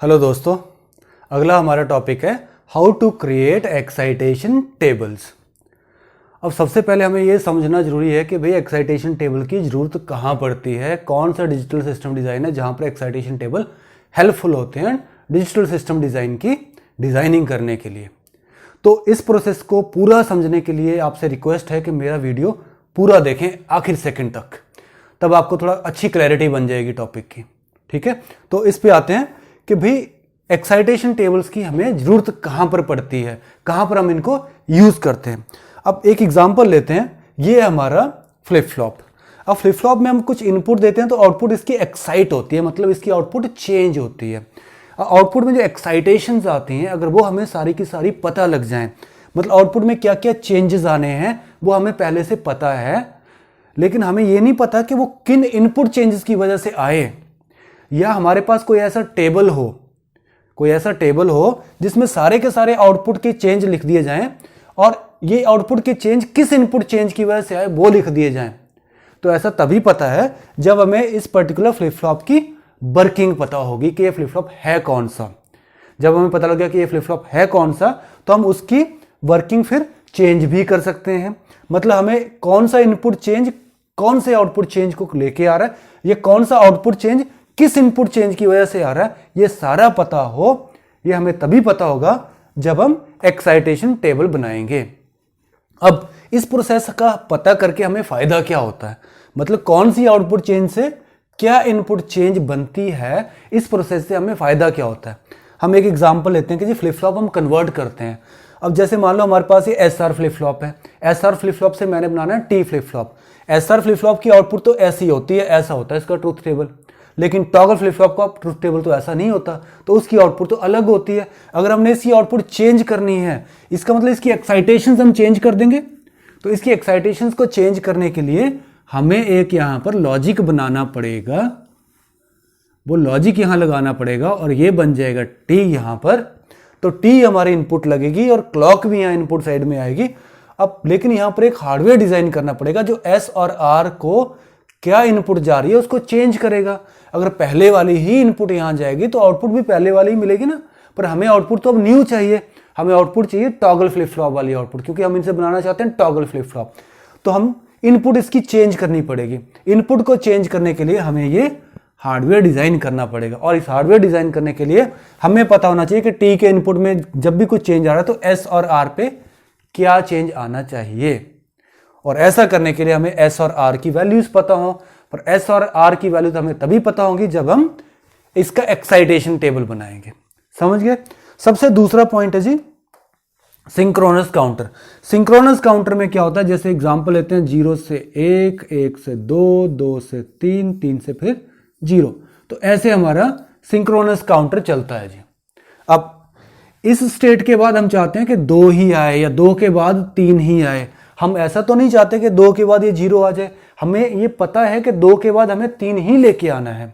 Hello दोस्तों, अगला हमारा टॉपिक है how to create excitation tables. अब सबसे पहले हमें ये समझना जरूरी है कि भाई एक्साइटेशन टेबल की ज़रूरत कहाँ पड़ती है, कौन सा डिजिटल सिस्टम डिज़ाइन है जहाँ पर एक्साइटेशन टेबल हेल्पफुल होते हैं डिजिटल सिस्टम डिज़ाइन की डिज़ाइनिंग करने के लिए। तो इस प्रोसेस को पूरा समझने के लिए आपसे रिक्वेस्ट है कि मेरा वीडियो पूरा देखें आखिर सेकंड तक, तब आपको थोड़ा अच्छी क्लैरिटी बन जाएगी टॉपिक की। ठीक है, तो इस पे आते हैं कि भाई एक्साइटेशन टेबल्स की हमें जरूरत कहाँ पर पड़ती है, कहाँ पर हम इनको यूज करते हैं। अब एक एग्जांपल लेते हैं, ये है हमारा फ्लिप फ्लॉप। अब फ्लिप फ्लॉप में हम कुछ इनपुट देते हैं तो आउटपुट इसकी एक्साइट होती है, मतलब इसकी आउटपुट चेंज होती है। आउटपुट में जो एक्साइटेशंस आती हैं अगर वो हमें सारी की सारी पता लग जाएं, मतलब आउटपुट में क्या क्या चेंजेस आने हैं वो हमें पहले से पता है, लेकिन हमें ये नहीं पता कि वो किन इनपुट चेंजेस की वजह से आए, या हमारे पास कोई ऐसा टेबल हो जिसमें सारे के सारे आउटपुट के चेंज लिख दिए जाएं और ये आउटपुट के चेंज किस इनपुट चेंज की वजह से आए वो लिख दिए जाएं। तो ऐसा तभी पता है जब हमें इस पर्टिकुलर फ्लिप फ्लॉप की वर्किंग पता होगी कि ये फ्लिप फ्लॉप है कौन सा। जब हमें पता लग गया कि ये फ्लिप फ्लॉप है कौन सा, तो हम उसकी वर्किंग फिर चेंज भी कर सकते हैं। मतलब हमें कौन सा इनपुट चेंज कौन से आउटपुट चेंज को लेके आ रहा है, ये कौन सा आउटपुट चेंज किस इनपुट चेंज की वजह से आ रहा है, ये सारा पता हो। ये हमें तभी पता होगा जब हम एक्साइटेशन टेबल बनाएंगे। अब इस प्रोसेस का पता करके हमें फायदा क्या होता है, मतलब कौन सी आउटपुट चेंज से क्या इनपुट चेंज बनती है, इस प्रोसेस से हमें फायदा क्या होता है। हम एक एग्जांपल लेते हैं कि जी फ्लिप फ्लॉप हम कन्वर्ट करते हैं। अब जैसे मान लो हमारे पास ये एसआर फ्लिप फ्लॉप है, एसआर फ्लिप फ्लॉप से मैंने बनाना है T flip flop. SR flip flop की आउटपुट तो ऐसी होती है, ऐसा होता है इसका ट्रूथ टेबल, लेकिन टॉगल फ्लिप फ्लॉप का ट्रूथ टेबल तो ऐसा नहीं होता, तो उसकी आउटपुट तो अलग होती है। अगर हमने इसकी आउटपुट चेंज करनी है, इसका मतलब इसकी एक्साइटेशंस हम चेंज कर देंगे। तो इसकी एक्साइटेशंस को चेंज करने के लिए हमें एक यहां पर लॉजिक बनाना पड़ेगा, वो लॉजिक यहां लगाना पड़ेगा और ये बन जाएगा टी यहां पर। तो टी हमारी इनपुट लगेगी और क्लॉक भी यहां इनपुट साइड में आएगी। अब लेकिन यहां पर एक हार्डवेयर डिजाइन करना पड़ेगा जो एस और आर को क्या इनपुट जा रही है उसको चेंज करेगा। अगर पहले वाली ही इनपुट यहां जाएगी तो आउटपुट भी पहले वाली ही मिलेगी ना, पर हमें आउटपुट तो अब न्यू चाहिए, हमें आउटपुट चाहिए टॉगल फ्लिप फ्लॉप वाली आउटपुट, क्योंकि हम इनसे बनाना चाहते हैं टॉगल फ्लिप फ्लॉप। तो हम इनपुट इसकी चेंज करनी पड़ेगी। इनपुट को चेंज करने के लिए हमें ये हार्डवेयर डिजाइन करना पड़ेगा, और इस हार्डवेयर डिजाइन करने के लिए हमें पता होना चाहिए कि टी के इनपुट में जब भी कुछ चेंज आ रहा है तो एस और आर पे क्या चेंज आना चाहिए। और ऐसा करने के लिए हमें एस और आर की वैल्यूज पता हो, पर एस और आर की वैल्यू तो हमें तभी पता होगी जब हम इसका एक्साइटेशन टेबल बनाएंगे। समझ गए। सबसे दूसरा पॉइंट है जी सिंक्रोनस काउंटर। सिंक्रोनस काउंटर में क्या होता है, जैसे एग्जांपल लेते हैं 0 से 1, 1 से 2, 2 से 3, 3 से फिर 0। तो ऐसे हमारा सिंक्रोनस काउंटर चलता है जी। अब इस स्टेट के बाद हम चाहते हैं कि 2 ही आए या 2 के बाद 3 ही आए। हम ऐसा तो नहीं चाहते कि 2 के बाद ये 0 आ जाए, हमें ये पता है कि 2 के बाद हमें 3 ही लेके आना है।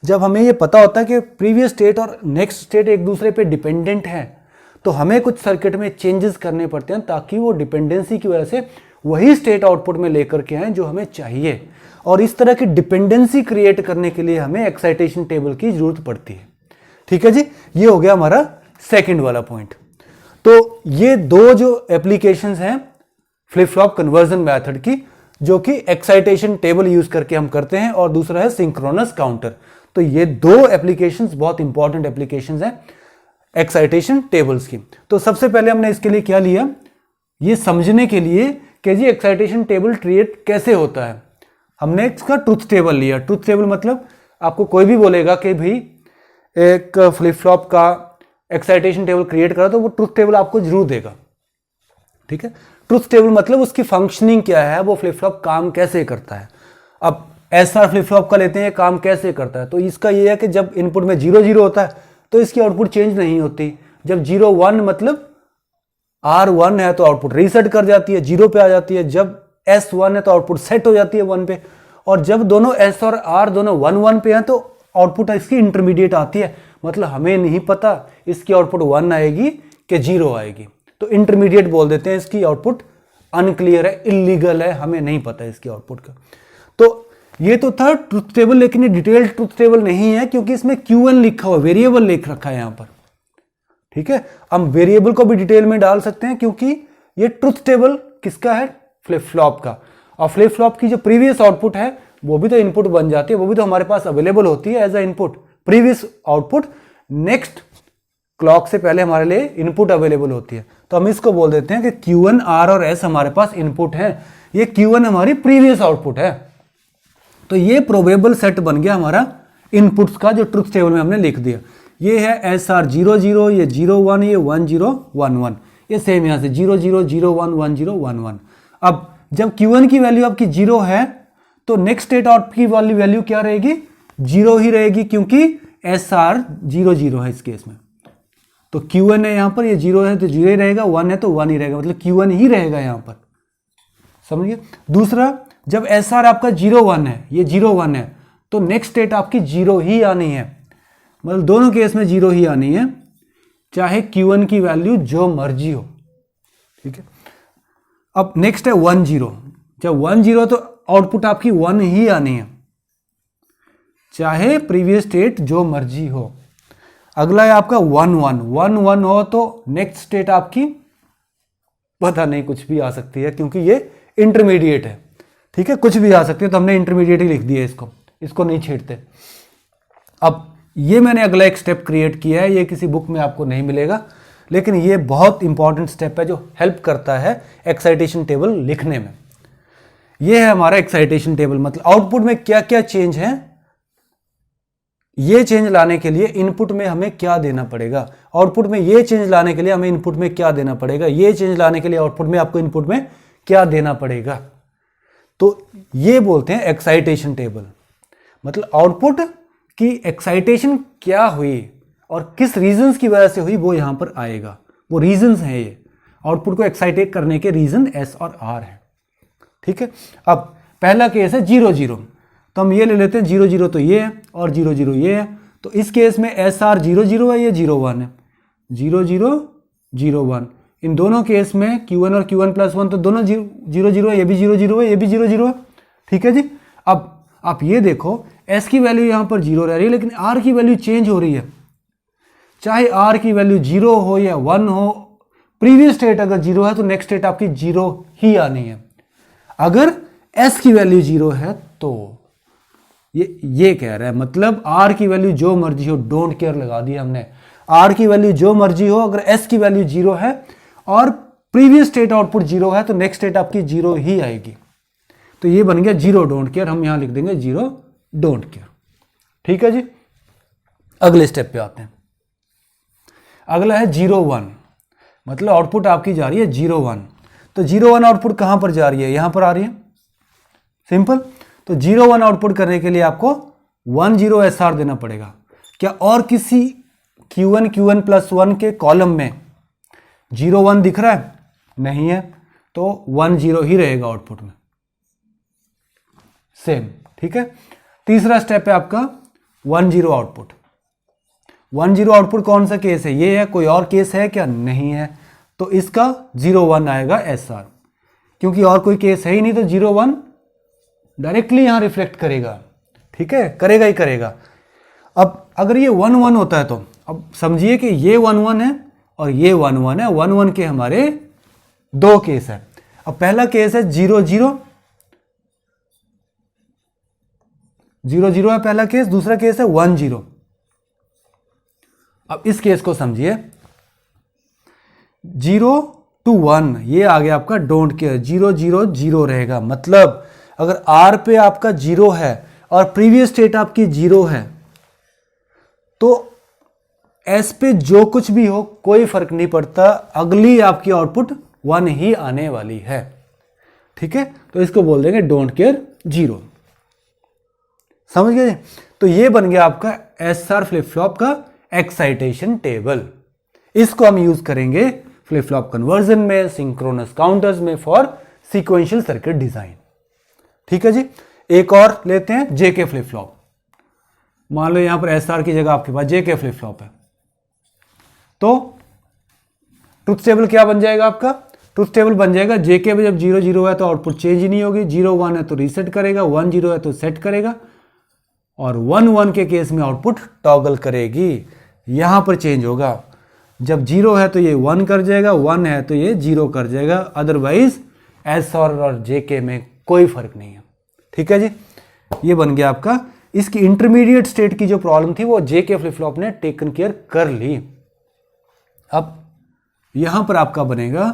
जब हमें ये पता होता है कि प्रीवियस स्टेट और नेक्स्ट स्टेट एक दूसरे पे डिपेंडेंट है, तो हमें कुछ सर्किट में चेंजेस करने पड़ते हैं ताकि वो डिपेंडेंसी की वजह से वही स्टेट आउटपुट में लेकर के आए जो हमें चाहिए। और इस तरह की डिपेंडेंसी क्रिएट करने के लिए हमें एक्साइटेशन टेबल की जरूरत पड़ती है। ठीक है जी, ये हो गया हमारा सेकेंड वाला पॉइंट। तो ये दो जो एप्लीकेशंस हैं फ्लिप फ्लॉप कन्वर्जन मेथड की, जो कि एक्साइटेशन टेबल यूज करके हम करते हैं, और दूसरा है सिंक्रोनस काउंटर। तो ये दो एप्लीकेशंस बहुत इंपॉर्टेंट एप्लीकेशंस हैं एक्साइटेशन टेबल्स की। तो सबसे पहले हमने इसके लिए क्या लिया, ये समझने के लिए कि जी एक्साइटेशन टेबल क्रिएट कैसे होता है, हमने इसका ट्रुथ टेबल लिया। ट्रुथ टेबल मतलब आपको कोई भी बोलेगा कि भाई एक फ्लिप फ्लॉप का एक्साइटेशन टेबल क्रिएट करा, तो वो ट्रुथ टेबल आपको जरूर देगा। ठीक है, ट्रुथ टेबल मतलब उसकी फंक्शनिंग क्या है, वो फ्लिप फ्लॉप काम कैसे करता है। अब एसआर फ्लिप फ्लॉप का लेते हैं, काम कैसे करता है। तो इसका ये है कि जब इनपुट में 0 0 होता है तो इसकी आउटपुट चेंज नहीं होती। जब 0 1 मतलब R1 है तो आउटपुट रीसेट कर जाती है, 0 पे आ जाती है। जब S1 है तो आउटपुट सेट हो जाती है 1 पे। और जब दोनों S और R दोनों 1 1 पे हैं तो आउटपुट इसकी इंटरमीडिएट आती है, मतलब हमें नहीं पता इसकी आउटपुट 1 आएगी कि 0 आएगी, तो इंटरमीडिएट बोल देते हैं। इसकी आउटपुट अनक्लियर है, इलीगल है, हमें नहीं पता इसकी आउटपुट का। तो ये तो था ट्रुथ टेबल, लेकिन ये डिटेल्ड ट्रुथ टेबल नहीं है क्योंकि इसमें Q1 लिखा हुआ, वेरिएबल लिख रखा है यहां पर। ठीक है, हम वेरिएबल को भी डिटेल में डाल सकते हैं क्योंकि ये ट्रुथ टेबल किसका है, फ्लिप फ्लॉप का। और फ्लिप फ्लॉप की जो प्रीवियस आउटपुट है वो भी तो इनपुट बन जाती है, वो भी तो हमारे पास अवेलेबल होती है as a input. Previous output next clock से पहले हमारे लिए इनपुट अवेलेबल होती है। तो हम इसको बोल देते हैं कि Q1, R और S हमारे पास इनपुट है, ये Q1 हमारी प्रीवियस आउटपुट है। तो ये प्रोबेबल सेट बन गया हमारा इनपुट्स का, जो ट्रुथ टेबल में हमने लिख दिया। ये है SR00, ये 01, ये 1011, ये सेम यहां से 00, 01, 10, 11। अब जब Q1 की वैल्यू आपकी 0 है तो नेक्स्ट स्टेट आउट की वाली वैल्यू क्या रहेगी, 0 ही रहेगी, क्योंकि SR00 है इस केस में। तो Q1 है यहां पर, ये 0 है तो 0 ही रहेगा, 1 है तो 1 ही रहेगा, मतलब Q1 ही रहेगा यहां पर। समझिए। दूसरा, जब SR आपका 01 है, ये 01 है, तो नेक्स्ट स्टेट आपकी 0 ही आनी है, मतलब दोनों केस में 0 ही आनी है, चाहे Q1 की वैल्यू जो मर्जी हो। ठीक है। अब नेक्स्ट है 10, जब 10 तो आउटपुट आपकी 1 ही आनी है, चाहे प्रीवियस स्टेट जो मर्जी हो। अगला है आपका 11 हो तो नेक्स्ट स्टेट आपकी पता नहीं, कुछ भी आ सकती है क्योंकि ये इंटरमीडिएट है। ठीक है, कुछ भी आ सकती है, तो हमने इंटरमीडिएट ही लिख दिया इसको नहीं छेड़ते। अब ये मैंने अगला एक स्टेप क्रिएट किया है, ये किसी बुक में आपको नहीं मिलेगा, लेकिन ये बहुत इंपॉर्टेंट स्टेप है जो हेल्प करता है एक्साइटेशन टेबल लिखने में। ये है हमारा एक्साइटेशन टेबल, मतलब आउटपुट में क्या क्या चेंज है, ये चेंज लाने के लिए इनपुट में हमें क्या देना पड़ेगा, आउटपुट में ये चेंज लाने के लिए हमें इनपुट में क्या देना पड़ेगा, ये चेंज लाने के लिए आउटपुट में आपको इनपुट में क्या देना पड़ेगा। तो ये बोलते हैं एक्साइटेशन टेबल, मतलब आउटपुट की एक्साइटेशन क्या हुई और किस रीजंस की वजह से हुई वो यहां पर आएगा। वो रीजंस हैं, ये आउटपुट को एक्साइटेट करने के रीजन S और R है। ठीक है। अब पहला केस है 00, तो हम ये ले लेते हैं 00 तो ये है और 00 ये है, तो इस केस में SR00 है, ये 01 है, 00, 01। इन दोनों केस में Q1 और Q1+1 तो दोनों 00 है, ये भी 00 है, ये भी 00 है। ठीक है जी। अब आप ये देखो, S की वैल्यू यहां पर 0 रह रही है, लेकिन R की वैल्यू चेंज हो रही है। चाहे R की वैल्यू 0 हो या 1 हो, प्रीवियस स्टेट अगर 0 है तो नेक्स्ट स्टेट आपकी 0 ही आनी है। अगर S की वैल्यू 0 है तो ये कह रहा है, मतलब R की वैल्यू जो मर्जी हो, डोंट केयर लगा दिया हमने, R की वैल्यू जो मर्जी हो, अगर S की वैल्यू 0 है और प्रीवियस स्टेट आउटपुट 0 है तो नेक्स्ट स्टेट आपकी 0 ही आएगी। तो ये बन गया 0 डोंट केयर, हम यहां लिख देंगे 0 डोंट केयर। ठीक है जी। अगले स्टेप पे आते हैं। अगला है 01, मतलब आउटपुट आपकी जा रही है 01। तो 01 आउटपुट कहां पर जा रही है, यहां पर आ रही है, सिंपल। तो 01 आउटपुट करने के लिए आपको 10 SR देना पड़ेगा। क्या और किसी Q1, Q1+1 के कॉलम में 01 दिख रहा है? नहीं है, तो 10 ही रहेगा आउटपुट में, सेम। ठीक है। तीसरा स्टेप है आपका 10 आउटपुट। 10 आउटपुट कौन सा केस है, ये है, कोई और केस है क्या? नहीं है, तो इसका 01 आएगा SR, क्योंकि और कोई केस है ही नहीं, तो 01 डायरेक्टली यहां रिफ्लेक्ट करेगा। ठीक है, करेगा ही करेगा। अब अगर ये 11 होता है तो अब समझिए कि ये 11 है और ये 11 है, 11 के हमारे दो केस है। अब पहला केस है 00, 00 है पहला केस, दूसरा केस है 10। अब इस केस को समझिए, 0 to 1 ये आ गया आपका डोंट केयर, 0 0 0 रहेगा। मतलब अगर R पे आपका 0 है और प्रीवियस स्टेट आपकी 0 है तो S पे जो कुछ भी हो कोई फर्क नहीं पड़ता, अगली आपकी आउटपुट 1 ही आने वाली है। ठीक है, तो इसको बोल देंगे डोंट केयर 0। समझ गए? तो ये बन गया आपका SR फ्लिप फ्लॉप का एक्साइटेशन टेबल। इसको हम यूज करेंगे फ्लिप फ्लॉप कन्वर्जन में, सिंक्रोनस काउंटर्स में, फॉर सीक्वेंशियल सर्किट डिजाइन। ठीक है जी। एक और लेते हैं JK फ्लिप फ्लॉप। मान लो यहां पर SR की जगह आपके पास JK फ्लिप फ्लॉप है, तो ट्रुथ टेबल क्या बन जाएगा आपका? ट्रुथ टेबल बन जाएगा। जेके में जब 0 0 है तो आउटपुट चेंज ही नहीं होगी, 0 1 है तो रीसेट करेगा, 1 0 है तो सेट करेगा, और 1 1 के केस में आउटपुट टॉगल करेगी। यहां पर चेंज होगा, जब 0 है तो ये 1 कर जाएगा, 1 है तो ये 0 कर जाएगा, अदरवाइज एस और जेके में कोई फर्क नहीं है। ठीक है जी, ये बन गया आपका। इसकी इंटरमीडिएट स्टेट की जो प्रॉब्लम थी वो जेके फ्लिप फ्लॉप ने टेकन केयर कर ली। अब यहां पर आपका बनेगा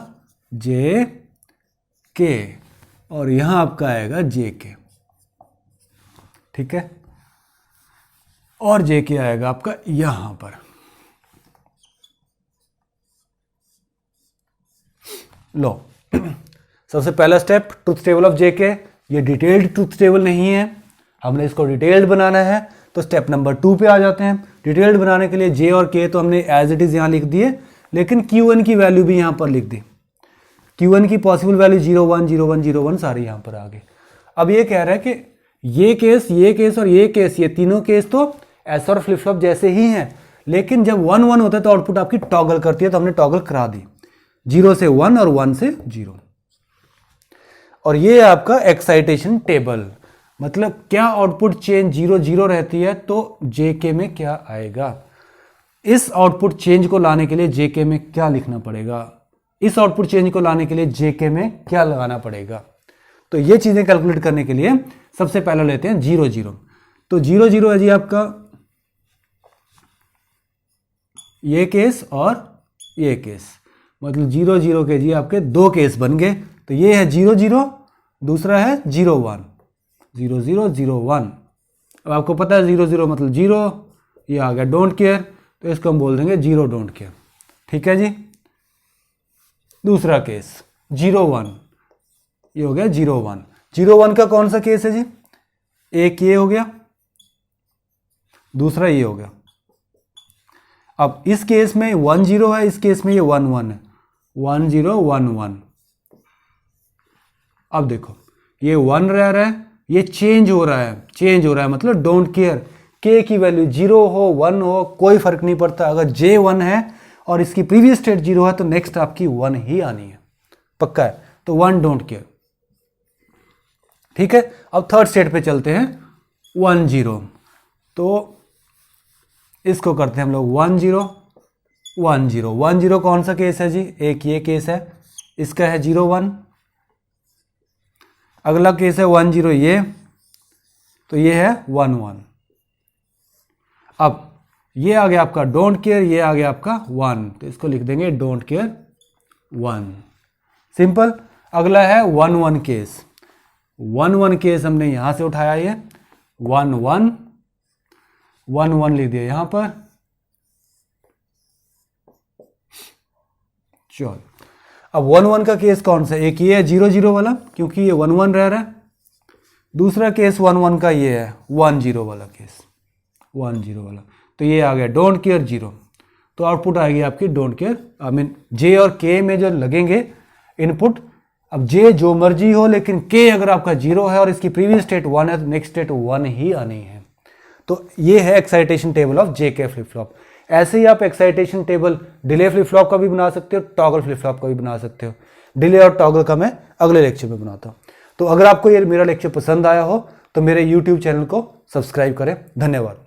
जे के और यहां आपका आएगा जे के। ठीक है, और जे के आएगा आपका यहां पर। लो सबसे पहला स्टेप ट्रुथ टेबल ऑफ जेके। ये डिटेल्ड ट्रुथ टेबल नहीं है, हमने इसको डिटेल्ड बनाना है, तो स्टेप नंबर 2 पे आ जाते हैं। डिटेल्ड बनाने के लिए जे और के तो हमने एज इट इज यहां लिख दिए, लेकिन Q1 की वैल्यू भी यहां पर लिख दी। Q1 की पॉसिबल वैल्यू 0 1 0 1 0 1 सारी यहां पर आ गई। अब ये कह रहा है कि ये केस और ये केस, ये तीनों केस तो एस और फ्लिप फ्लॉप जैसे ही हैं, लेकिन जब 1 1 होता है तो आउटपुट आपकी टॉगल करती है, तो हमने टॉगल करा दी 0 से 1 और 1 से 0। और ये आपका एक्साइटेशन टेबल, मतलब क्या आउटपुट चेंज 0 0 रहती है तो जेके में क्या आएगा। इस आउटपुट चेंज को लाने के लिए जेके में क्या लिखना पड़ेगा, इस आउटपुट चेंज को लाने के लिए जेके में क्या लगाना पड़ेगा। तो ये चीजें कैलकुलेट करने के लिए सबसे पहले लेते हैं 0 0। तो 0 0 है जी आपका ये केस और ये केस, मतलब 0 0 के जी आपके दो केस बन गए। तो ये है 0 0, दूसरा है 0 1, 0 0 0 1। अब आपको पता है 0 0 मतलब 0, ये आ गया डोंट केयर, तो इसको हम बोल देंगे 0 डोंट केयर। ठीक है जी, दूसरा केस 0 1, ये हो गया 0 1। 0 1 का कौन सा केस है जी, एक ये हो गया, दूसरा ये हो गया। अब इस केस में 1 0 है, इस केस में ये 1 1 है, 1 0 1 1। अब देखो ये 1 रह रहा है, ये चेंज हो रहा है मतलब डोंट केयर। के की वैल्यू 0 हो 1 हो कोई फर्क नहीं पड़ता। अगर जे 1 है और इसकी प्रीवियस स्टेट 0 है तो नेक्स्ट आपकी 1 ही आनी है, पक्का है। तो 1 डोंट केयर। ठीक है, अब थर्ड स्टेट पे चलते हैं 1 0। तो इसको करते हैं हम लोग 1 0 1 0। 1 0 कौन सा केस है जी, एक ये केस है, इसका है 0 1। अगला केस है 1 0 ये, तो ये है 1 1। अब ये आ गया आपका डोंट केयर, ये आ गया आपका 1, तो इसको लिख देंगे डोंट केयर 1, सिंपल। अगला है 1 1 केस। 1 1 केस हमने यहां से उठाया, ये 1 1 1 1 लिख दिया यहां पर। चलो अब 1 1 का केस कौन सा, एक ये है 0 0 वाला क्योंकि ये 1 1 रह रहा है। दूसरा केस 1 1 का ये है 1 0 वाला केस, 1 0 वाला। तो ये आ गया डोंट केयर 0, तो आउटपुट आएगी आपकी डोंट केयर। आई मीन जे और के में जो लगेंगे इनपुट, अब जे जो मर्जी हो लेकिन के अगर आपका 0 है और इसकी प्रीवियस स्टेट 1 है तो नेक्स्ट स्टेट 1 ही आनी है। तो ये है excitation table of JK flip flop. ऐसे ही आप excitation table delay flip flop का भी बना सकते हो, टॉगल फ्लिप फ्लॉप का भी बना सकते हो। डिले और टॉगल का मैं अगले लेक्चर में बनाता हूं। तो अगर आपको ये मेरा लेक्चर पसंद आया हो तो मेरे YouTube चैनल को सब्सक्राइब करें। धन्यवाद।